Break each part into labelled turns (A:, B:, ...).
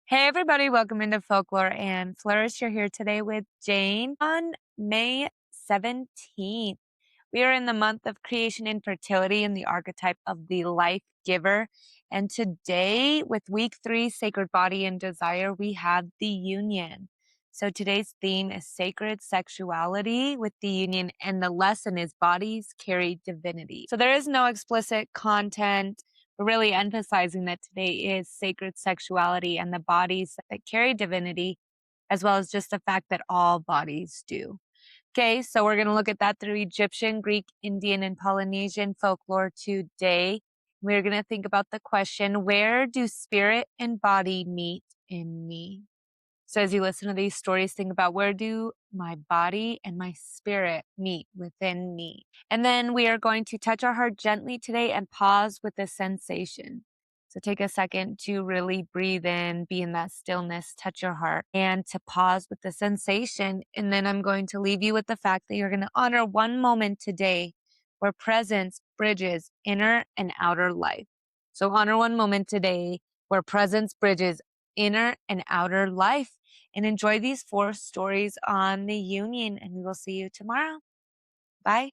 A: Hey everybody, welcome into Folklore and Flourish. You're here today with Jane on May 17th. We are in the month of creation and fertility in the archetype of the life giver. And today, with week 3, Sacred Body and Desire, we have the union. So today's theme is sacred sexuality with the union, and the lesson is bodies carry divinity. So there is no explicit content. We're really emphasizing that today is sacred sexuality and the bodies that carry divinity, as well as just the fact that all bodies do. Okay, so we're going to look at that through Egyptian, Greek, Indian, and Polynesian folklore today. We're going to think about the question, where do spirit and body meet in me? So as you listen to these stories, think about, where do my body and my spirit meet within me? And then we are going to touch our heart gently today and pause with the sensation. So take a second to really breathe in, be in that stillness, touch your heart, and to pause with the sensation. And then I'm going to leave you with the fact that you're going to honor one moment today where presence bridges inner and outer life. So honor one moment today where presence bridges inner and outer life, and enjoy these 4 stories on the union, and we will see you tomorrow. Bye.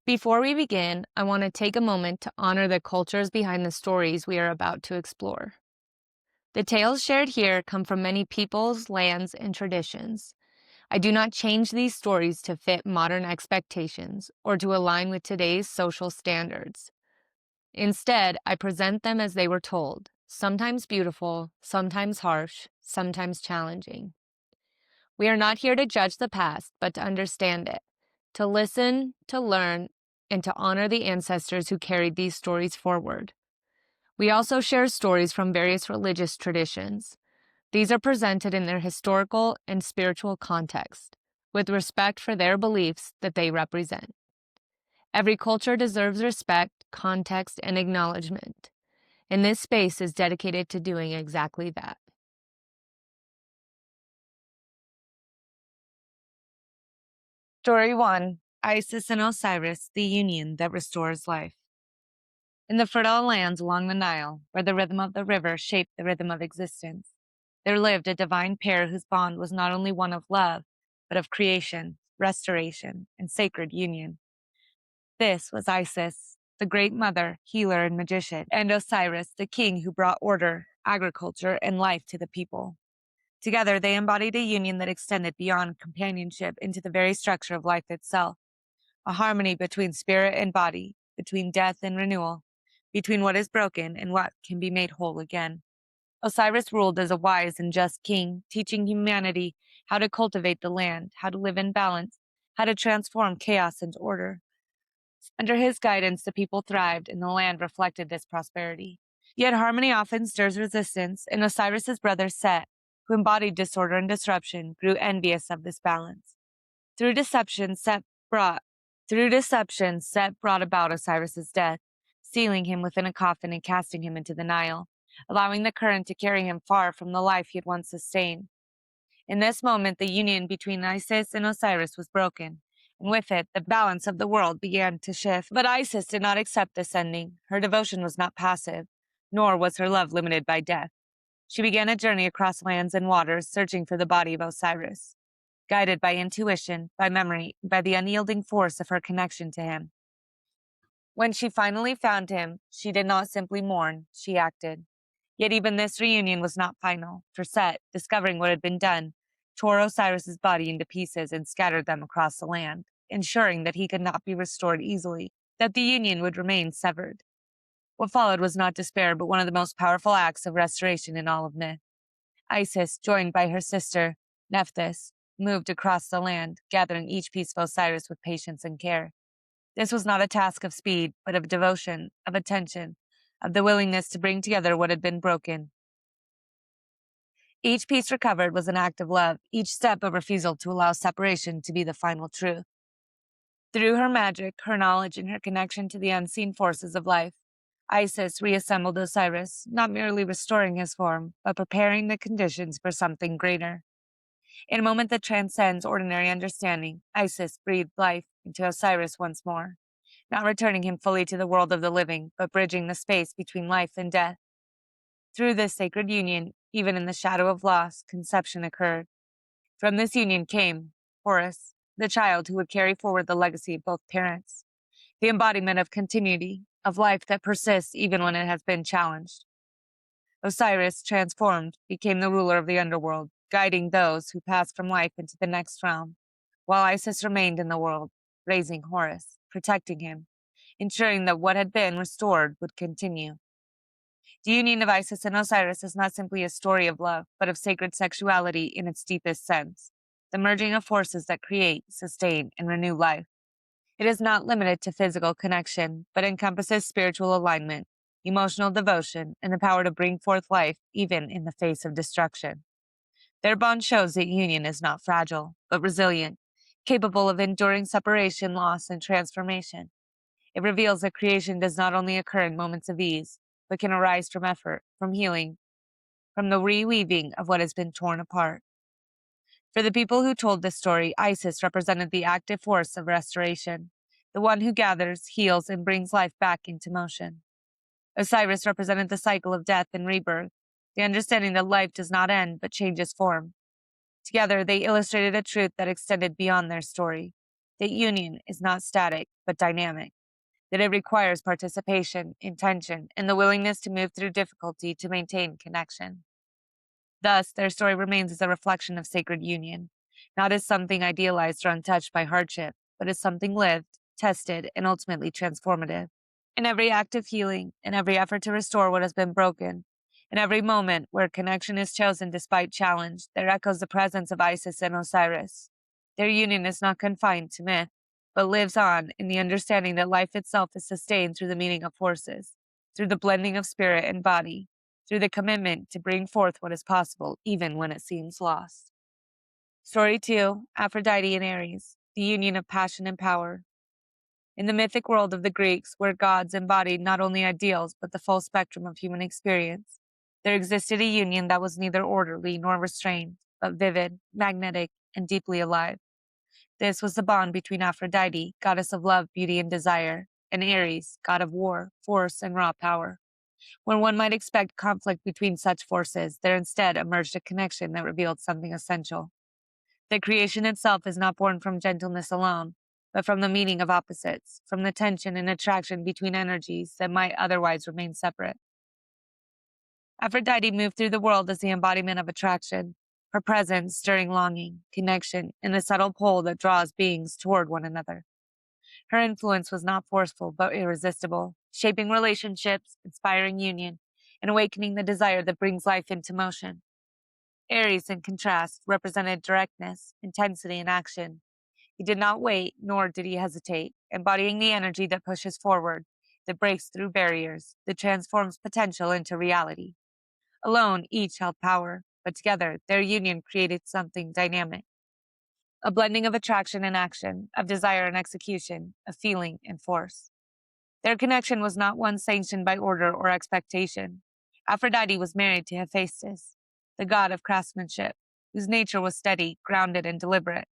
A: Before we begin, I want to take a moment to honor the cultures behind the stories we are about to explore. The tales shared here come from many peoples, lands, and traditions. I do not change these stories to fit modern expectations or to align with today's social standards. Instead, I present them as they were told, sometimes beautiful, sometimes harsh, sometimes challenging. We are not here to judge the past, but to understand it, to listen, to learn, and to honor the ancestors who carried these stories forward. We also share stories from various religious traditions. These are presented in their historical and spiritual context, with respect for their beliefs that they represent. Every culture deserves respect, context, and acknowledgement, and this space is dedicated to doing exactly that. Story 1, Isis and Osiris, the union that restores life. In the fertile lands along the Nile, where the rhythm of the river shaped the rhythm of existence, there lived a divine pair whose bond was not only one of love, but of creation, restoration, and sacred union. This was Isis, the great mother, healer, and magician, and Osiris, the king who brought order, agriculture, and life to the people. Together, they embodied a union that extended beyond companionship into the very structure of life itself, a harmony between spirit and body, between death and renewal, between what is broken and what can be made whole again. Osiris ruled as a wise and just king, teaching humanity how to cultivate the land, how to live in balance, how to transform chaos into order. Under his guidance, the people thrived, and the land reflected this prosperity. Yet harmony often stirs resistance, and Osiris's brother Set, who embodied disorder and disruption, grew envious of this balance. Through deception, Set brought about Osiris's death, sealing him within a coffin and casting him into the Nile, allowing the current to carry him far from the life he had once sustained. In this moment, the union between Isis and Osiris was broken, and with it, the balance of the world began to shift. But Isis did not accept this ending. Her devotion was not passive, nor was her love limited by death. She began a journey across lands and waters, searching for the body of Osiris, guided by intuition, by memory, by the unyielding force of her connection to him. When she finally found him, she did not simply mourn, she acted. Yet even this reunion was not final, for Set, discovering what had been done, tore Osiris's body into pieces and scattered them across the land, ensuring that he could not be restored easily, that the union would remain severed. What followed was not despair, but one of the most powerful acts of restoration in all of myth. Isis, joined by her sister, Nephthys, moved across the land, gathering each piece of Osiris with patience and care. This was not a task of speed, but of devotion, of attention, of the willingness to bring together what had been broken. Each piece recovered was an act of love, each step a refusal to allow separation to be the final truth. Through her magic, her knowledge, and her connection to the unseen forces of life, Isis reassembled Osiris, not merely restoring his form, but preparing the conditions for something greater. In a moment that transcends ordinary understanding, Isis breathed life into Osiris once more, not returning him fully to the world of the living, but bridging the space between life and death. Through this sacred union, even in the shadow of loss, conception occurred. From this union came Horus, the child who would carry forward the legacy of both parents, the embodiment of continuity, of life that persists even when it has been challenged. Osiris, transformed, became the ruler of the underworld, guiding those who passed from life into the next realm, while Isis remained in the world, raising Horus, protecting him, ensuring that what had been restored would continue. The union of Isis and Osiris is not simply a story of love, but of sacred sexuality in its deepest sense, the merging of forces that create, sustain, and renew life. It is not limited to physical connection, but encompasses spiritual alignment, emotional devotion, and the power to bring forth life even in the face of destruction. Their bond shows that union is not fragile, but resilient, capable of enduring separation, loss, and transformation. It reveals that creation does not only occur in moments of ease, but can arise from effort, from healing, from the reweaving of what has been torn apart. For the people who told this story, Isis represented the active force of restoration, the one who gathers, heals, and brings life back into motion. Osiris represented the cycle of death and rebirth, the understanding that life does not end but changes form. Together, they illustrated a truth that extended beyond their story, that union is not static but dynamic, that it requires participation, intention, and the willingness to move through difficulty to maintain connection. Thus, their story remains as a reflection of sacred union, not as something idealized or untouched by hardship, but as something lived, tested, and ultimately transformative. In every act of healing, in every effort to restore what has been broken, in every moment where connection is chosen despite challenge, there echoes the presence of Isis and Osiris. Their union is not confined to myth, but lives on in the understanding that life itself is sustained through the meeting of forces, through the blending of spirit and body, through the commitment to bring forth what is possible, even when it seems lost. Story 2, Aphrodite and Ares, the union of passion and power. In the mythic world of the Greeks, where gods embodied not only ideals but the full spectrum of human experience, there existed a union that was neither orderly nor restrained, but vivid, magnetic, and deeply alive. This was the bond between Aphrodite, goddess of love, beauty, and desire, and Ares, god of war, force, and raw power. When one might expect conflict between such forces, there instead emerged a connection that revealed something essential. That creation itself is not born from gentleness alone, but from the meeting of opposites, from the tension and attraction between energies that might otherwise remain separate. Aphrodite moved through the world as the embodiment of attraction, her presence stirring longing, connection, and the subtle pull that draws beings toward one another. Her influence was not forceful, but irresistible, shaping relationships, inspiring union, and awakening the desire that brings life into motion. Ares, in contrast, represented directness, intensity, and action. He did not wait, nor did he hesitate, embodying the energy that pushes forward, that breaks through barriers, that transforms potential into reality. Alone, each held power, but together, their union created something dynamic. A blending of attraction and action, of desire and execution, of feeling and force. Their connection was not one sanctioned by order or expectation. Aphrodite was married to Hephaestus, the god of craftsmanship, whose nature was steady, grounded, and deliberate.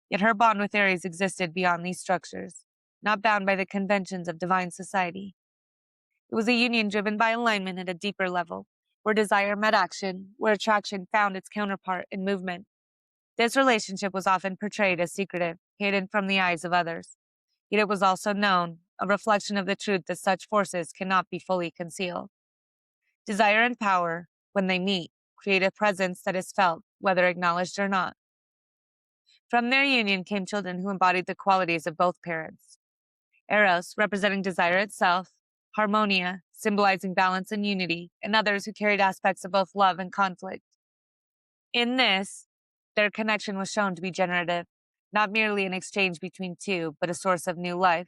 A: Yet her bond with Ares existed beyond these structures, not bound by the conventions of divine society. It was a union driven by alignment at a deeper level, where desire met action, where attraction found its counterpart in movement. This relationship was often portrayed as secretive, hidden from the eyes of others. Yet it was also known, a reflection of the truth that such forces cannot be fully concealed. Desire and power, when they meet, create a presence that is felt, whether acknowledged or not. From their union came children who embodied the qualities of both parents. Eros, representing desire itself, Harmonia, symbolizing balance and unity, and others who carried aspects of both love and conflict. In this, their connection was shown to be generative, not merely an exchange between two, but a source of new life,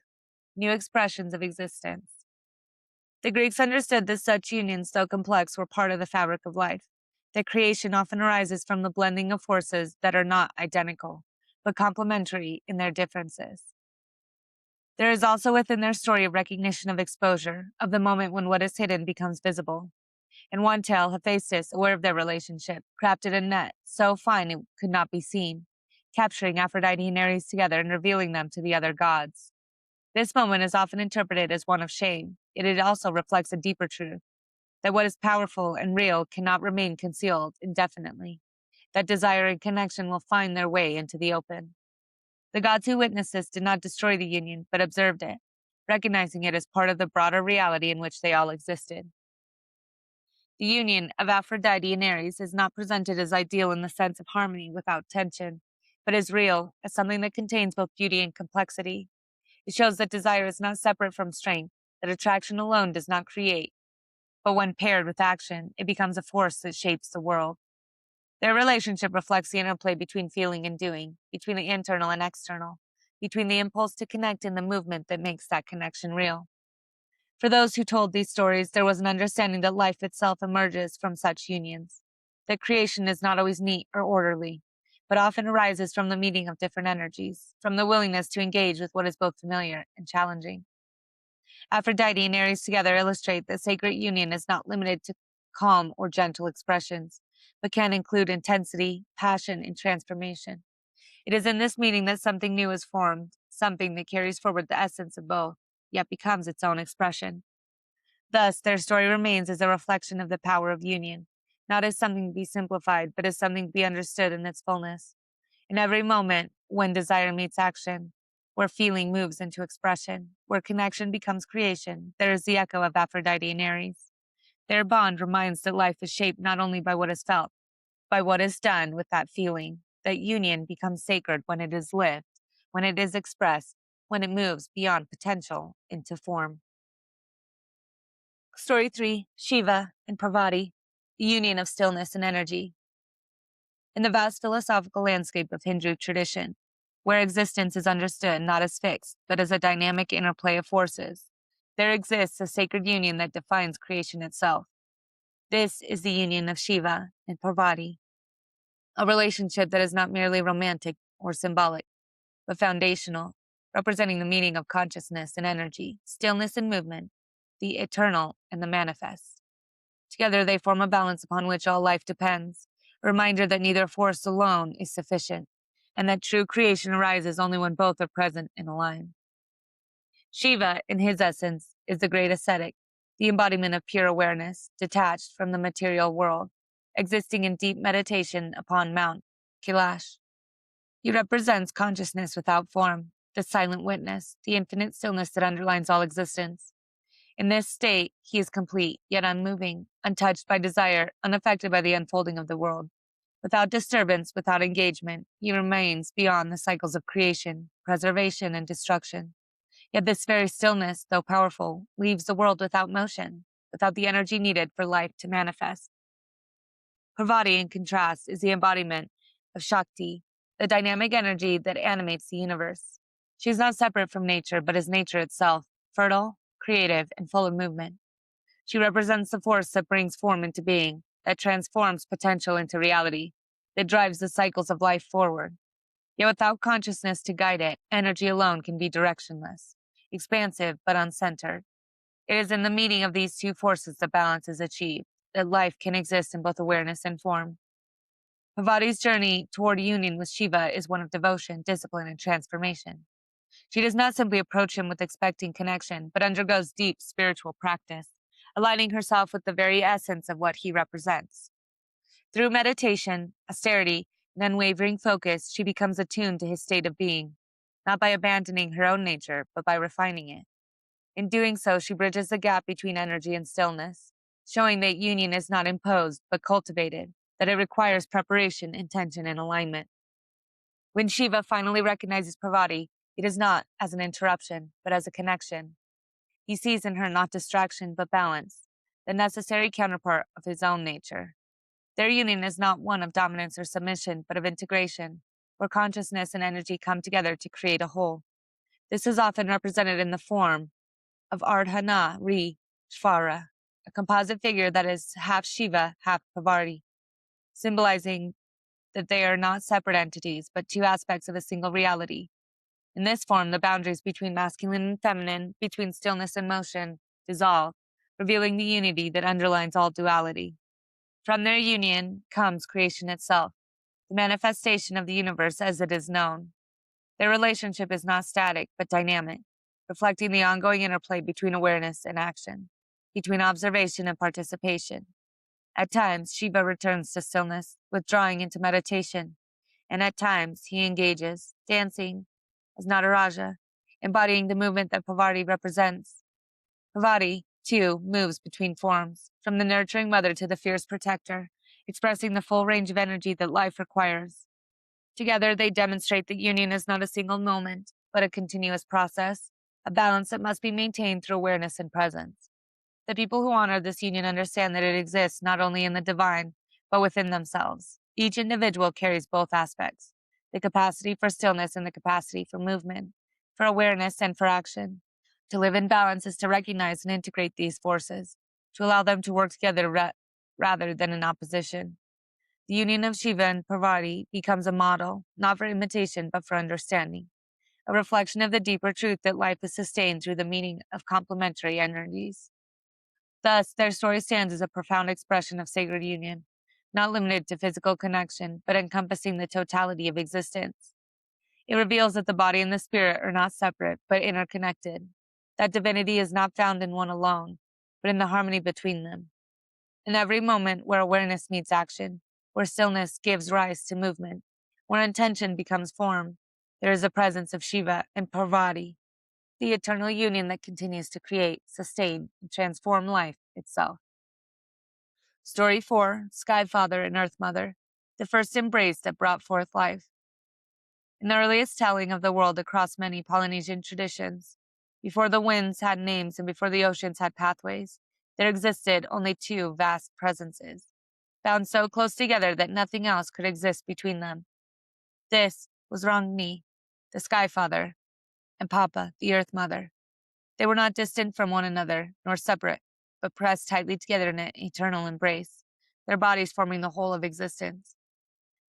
A: new expressions of existence. The Greeks understood that such unions, though complex, were part of the fabric of life, that creation often arises from the blending of forces that are not identical, but complementary in their differences. There is also within their story a recognition of exposure, of the moment when what is hidden becomes visible. In one tale, Hephaestus, aware of their relationship, crafted a net so fine it could not be seen, capturing Aphrodite and Ares together and revealing them to the other gods. This moment is often interpreted as one of shame, yet it also reflects a deeper truth, that what is powerful and real cannot remain concealed indefinitely, that desire and connection will find their way into the open. The gods who witnessed this did not destroy the union, but observed it, recognizing it as part of the broader reality in which they all existed. The union of Aphrodite and Ares is not presented as ideal in the sense of harmony without tension, but as real, as something that contains both beauty and complexity. It shows that desire is not separate from strength, that attraction alone does not create, but when paired with action, it becomes a force that shapes the world. Their relationship reflects the interplay between feeling and doing, between the internal and external, between the impulse to connect and the movement that makes that connection real. For those who told these stories, there was an understanding that life itself emerges from such unions, that creation is not always neat or orderly, but often arises from the meeting of different energies, from the willingness to engage with what is both familiar and challenging. Aphrodite and Ares together illustrate that sacred union is not limited to calm or gentle expressions, but can include intensity, passion, and transformation. It is in this meeting that something new is formed, something that carries forward the essence of both, yet becomes its own expression. Thus, their story remains as a reflection of the power of union, not as something to be simplified, but as something to be understood in its fullness. In every moment, when desire meets action, where feeling moves into expression, where connection becomes creation, there is the echo of Aphrodite and Ares. Their bond reminds that life is shaped not only by what is felt, by what is done with that feeling, that union becomes sacred when it is lived, when it is expressed, when it moves beyond potential into form. Story 3, Shiva and Parvati, the union of stillness and energy. In the vast philosophical landscape of Hindu tradition, where existence is understood not as fixed, but as a dynamic interplay of forces, there exists a sacred union that defines creation itself. This is the union of Shiva and Parvati, a relationship that is not merely romantic or symbolic, but foundational, representing the meaning of consciousness and energy, stillness and movement, the eternal and the manifest. Together they form a balance upon which all life depends, a reminder that neither force alone is sufficient, and that true creation arises only when both are present and aligned. Shiva, in his essence, is the great ascetic, the embodiment of pure awareness, detached from the material world, existing in deep meditation upon Mount Kailash. He represents consciousness without form, the silent witness, the infinite stillness that underlines all existence. In this state, he is complete, yet unmoving, untouched by desire, unaffected by the unfolding of the world. Without disturbance, without engagement, he remains beyond the cycles of creation, preservation, and destruction. Yet this very stillness, though powerful, leaves the world without motion, without the energy needed for life to manifest. Parvati, in contrast, is the embodiment of Shakti, the dynamic energy that animates the universe. She is not separate from nature, but is nature itself, fertile, creative, and full of movement. She represents the force that brings form into being, that transforms potential into reality, that drives the cycles of life forward. Yet without consciousness to guide it, energy alone can be directionless, expansive but uncentered. It is in the meeting of these two forces that balance is achieved, that life can exist in both awareness and form. Parvati's journey toward union with Shiva is one of devotion, discipline, and transformation. She does not simply approach him with expecting connection, but undergoes deep spiritual practice, aligning herself with the very essence of what he represents. Through meditation, austerity, and unwavering focus, she becomes attuned to his state of being, not by abandoning her own nature, but by refining it. In doing so, she bridges the gap between energy and stillness, showing that union is not imposed, but cultivated, that it requires preparation, intention, and alignment. When Shiva finally recognizes Parvati, it is not as an interruption, but as a connection. He sees in her not distraction, but balance, the necessary counterpart of his own nature. Their union is not one of dominance or submission, but of integration, where consciousness and energy come together to create a whole. This is often represented in the form of Ardhana Ri Shvara, a composite figure that is half Shiva, half Parvati, symbolizing that they are not separate entities, but two aspects of a single reality. In this form, the boundaries between masculine and feminine, between stillness and motion, dissolve, revealing the unity that underlines all duality. From their union comes creation itself, the manifestation of the universe as it is known. Their relationship is not static, but dynamic, reflecting the ongoing interplay between awareness and action, between observation and participation. At times, Shiva returns to stillness, withdrawing into meditation, and at times he engages, dancing as Nataraja, embodying the movement that Parvati represents. Parvati, too, moves between forms, from the nurturing mother to the fierce protector, expressing the full range of energy that life requires. Together, they demonstrate that union is not a single moment, but a continuous process, a balance that must be maintained through awareness and presence. The people who honor this union understand that it exists not only in the divine, but within themselves. Each individual carries both aspects, the capacity for stillness and the capacity for movement, for awareness and for action. To live in balance is to recognize and integrate these forces, to allow them to work together rather than in opposition. The union of Shiva and Parvati becomes a model, not for imitation, but for understanding, a reflection of the deeper truth that life is sustained through the meaning of complementary energies. Thus, their story stands as a profound expression of sacred union, not limited to physical connection, but encompassing the totality of existence. It reveals that the body and the spirit are not separate, but interconnected, that divinity is not found in one alone, but in the harmony between them. In every moment where awareness meets action, where stillness gives rise to movement, where intention becomes form, there is a presence of Shiva and Parvati, the eternal union that continues to create, sustain, and transform life itself. Story 4, Sky Father and Earth Mother, the first embrace that brought forth life. In the earliest telling of the world across many Polynesian traditions, before the winds had names and before the oceans had pathways, there existed only two vast presences, bound so close together that nothing else could exist between them. This was Rangni, the Sky Father, and Papa, the Earth Mother. They were not distant from one another, nor separate, but pressed tightly together in an eternal embrace, their bodies forming the whole of existence.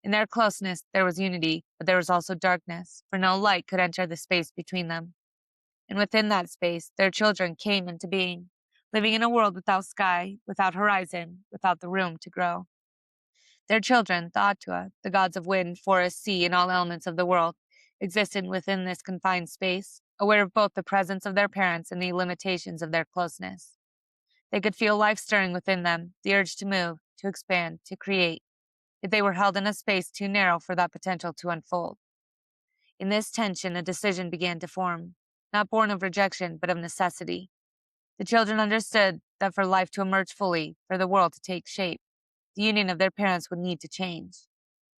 A: In their closeness, there was unity, but there was also darkness, for no light could enter the space between them. And within that space, their children came into being, living in a world without sky, without horizon, without the room to grow. Their children, the Atua, the gods of wind, forest, sea, and all elements of the world, existed within this confined space, aware of both the presence of their parents and the limitations of their closeness. They could feel life stirring within them, the urge to move, to expand, to create, yet they were held in a space too narrow for that potential to unfold. In this tension, a decision began to form, not born of rejection, but of necessity. The children understood that for life to emerge fully, for the world to take shape, the union of their parents would need to change.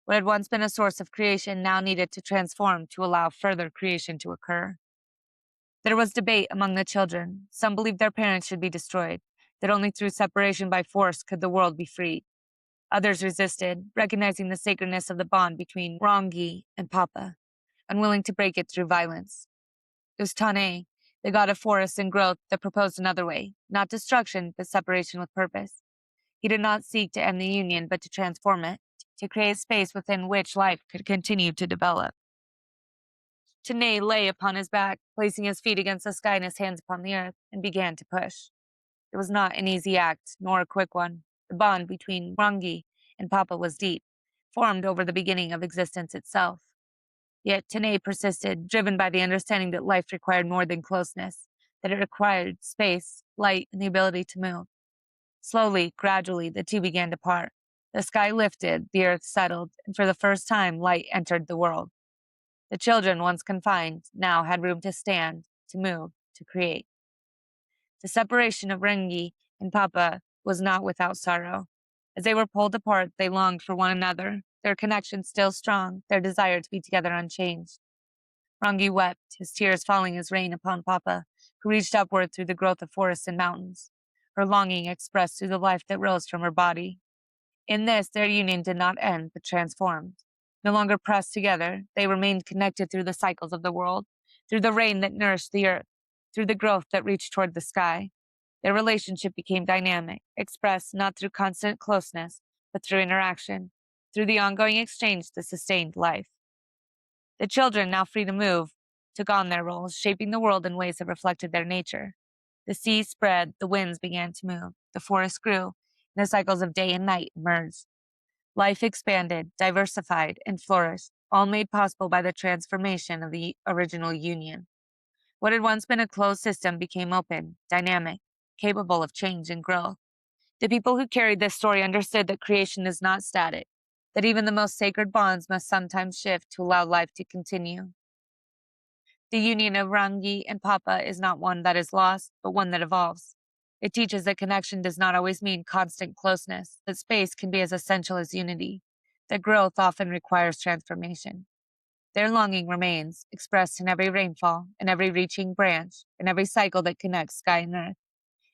A: What had once been a source of creation now needed to transform to allow further creation to occur. There was debate among the children. Some believed their parents should be destroyed, that only through separation by force could the world be freed. Others resisted, recognizing the sacredness of the bond between Rangi and Papa, unwilling to break it through violence. It was Tane, the god of forests and growth, that proposed another way, not destruction, but separation with purpose. He did not seek to end the union, but to transform it, to create space within which life could continue to develop. Tane lay upon his back, placing his feet against the sky and his hands upon the earth, and began to push. It was not an easy act, nor a quick one. The bond between Rangi and Papa was deep, formed over the beginning of existence itself. Yet Tane persisted, driven by the understanding that life required more than closeness, that it required space, light, and the ability to move. Slowly, gradually, the two began to part. The sky lifted, the earth settled, and for the first time, light entered the world. The children, once confined, now had room to stand, to move, to create. The separation of Rengi and Papa was not without sorrow. As they were pulled apart, they longed for one another, their connection still strong, their desire to be together unchanged. Rangi wept, his tears falling as rain upon Papa, who reached upward through the growth of forests and mountains, her longing expressed through the life that rose from her body. In this, their union did not end, but transformed. No longer pressed together, they remained connected through the cycles of the world, through the rain that nourished the earth, through the growth that reached toward the sky. Their relationship became dynamic, expressed not through constant closeness, but through interaction, through the ongoing exchange that sustained life. The children, now free to move, took on their roles, shaping the world in ways that reflected their nature. The seas spread, the winds began to move, the forests grew, and the cycles of day and night emerged. Life expanded, diversified, and flourished, all made possible by the transformation of the original union. What had once been a closed system became open, dynamic, capable of change and growth. The people who carried this story understood that creation is not static, that even the most sacred bonds must sometimes shift to allow life to continue. The union of Rangi and Papa is not one that is lost, but one that evolves. It teaches that connection does not always mean constant closeness, that space can be as essential as unity, that growth often requires transformation. Their longing remains, expressed in every rainfall, in every reaching branch, in every cycle that connects sky and earth.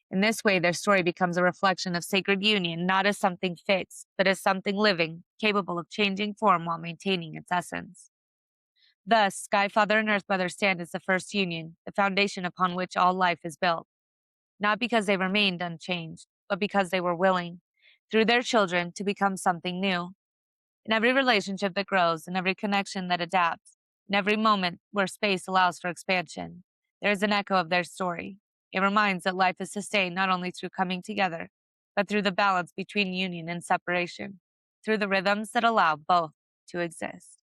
A: In this way, their story becomes a reflection of sacred union, not as something fixed, but as something living, capable of changing form while maintaining its essence. Thus, Sky Father and Earth Mother stand as the first union, the foundation upon which all life is built. Not because they remained unchanged, but because they were willing, through their children, to become something new. In every relationship that grows, in every connection that adapts, in every moment where space allows for expansion, there is an echo of their story. It reminds that life is sustained not only through coming together, but through the balance between union and separation, through the rhythms that allow both to exist.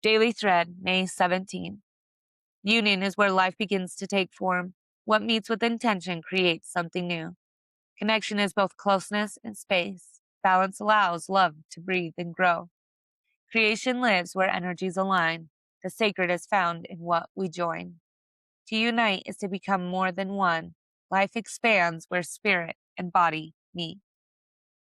A: Daily Thread, May 17th. Union is where life begins to take form. What meets with intention creates something new. Connection is both closeness and space. Balance allows love to breathe and grow. Creation lives where energies align. The sacred is found in what we join. To unite is to become more than one. Life expands where spirit and body meet.